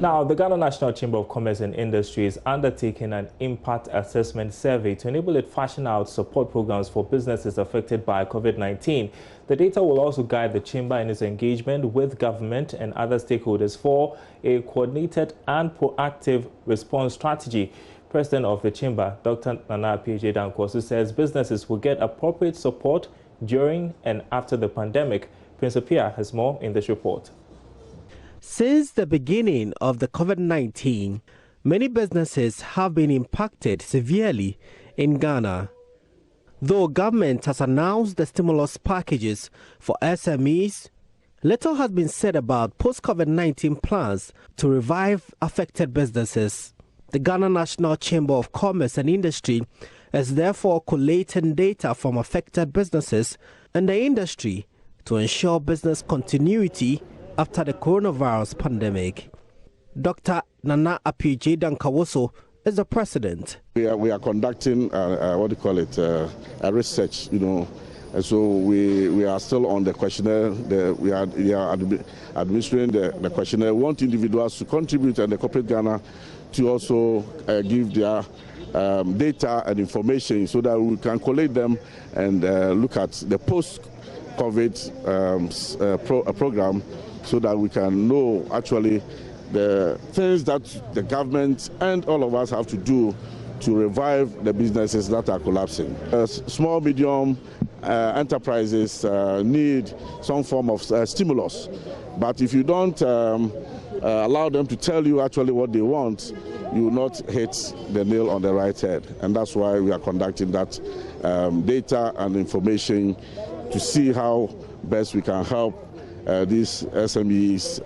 Now, the Ghana National Chamber of Commerce and Industry is undertaking an impact assessment survey to enable it fashion out support programs for businesses affected by COVID-19. The data will also guide the Chamber in its engagement with government and other stakeholders for a coordinated and proactive response strategy. President of the Chamber, Dr. Nana Aboagye-Wiafe, says businesses will get appropriate support during and after the pandemic. Prince Apia has more in this report. Since the beginning of the COVID-19, many businesses have been impacted severely in Ghana. Though government has announced the stimulus packages for SMEs, little has been said about post-COVID-19 plans to revive affected businesses. The Ghana National Chamber of Commerce and Industry is therefore collating data from affected businesses and the industry to ensure business continuity after the coronavirus pandemic. Dr. Nana Aboagye-Wiafe is the president. We are conducting a research, and so we are still on the questionnaire. We are administering the questionnaire. We want individuals to contribute and the corporate Ghana to also give their data and information so that we can collate them and look at the post-COVID program, so that we can know actually the things that the government and all of us have to do to revive the businesses that are collapsing. Small, medium enterprises need some form of stimulus, but if you don't allow them to tell you actually what they want, you will not hit the nail on the right head. And that's why we are conducting that data and information to see how best we can help these SMEs.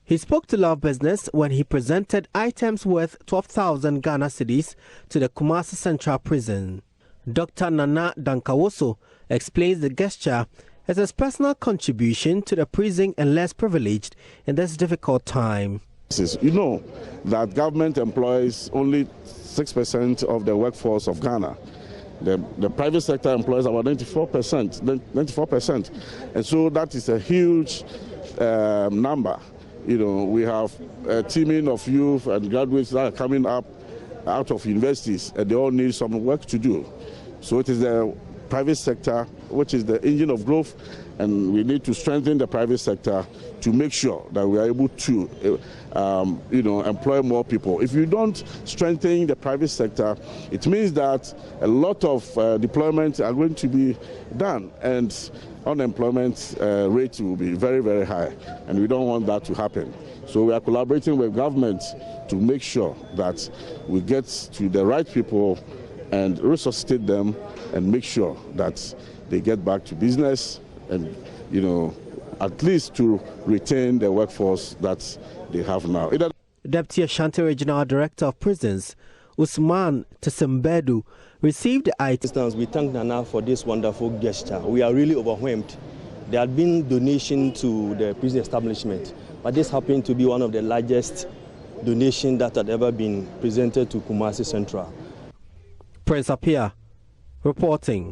He spoke to Love Business when he presented items worth 12,000 Ghana cedis to the Kumasi Central Prison. Dr. Nana Aboagye-Wiafe explains the gesture as his personal contribution to the prison and less privileged in this difficult time. You know that government employs only 6% of the workforce of Ghana. The private sector employs about 94%, and so that is a huge number. We have a teaming of youth and graduates that are coming up out of universities, and they all need some work to do. So it is the private sector which is the engine of growth, and we need to strengthen the private sector to make sure that we are able to employ more people. If you don't strengthen the private sector, it means that a lot of deployments are going to be done, and unemployment rate will be very, very high, and we don't want that to happen. So we are collaborating with government to make sure that we get to the right people and resuscitate them and make sure that they get back to business and, at least to retain the workforce that they have now. Deputy Ashanti Regional Director of Prisons, Usman Tsembedu, received the items. We thank Nana for this wonderful gesture. We are really overwhelmed. There had been donation to the prison establishment, but this happened to be one of the largest donations that had ever been presented to Kumasi Central. Prince Apia reporting.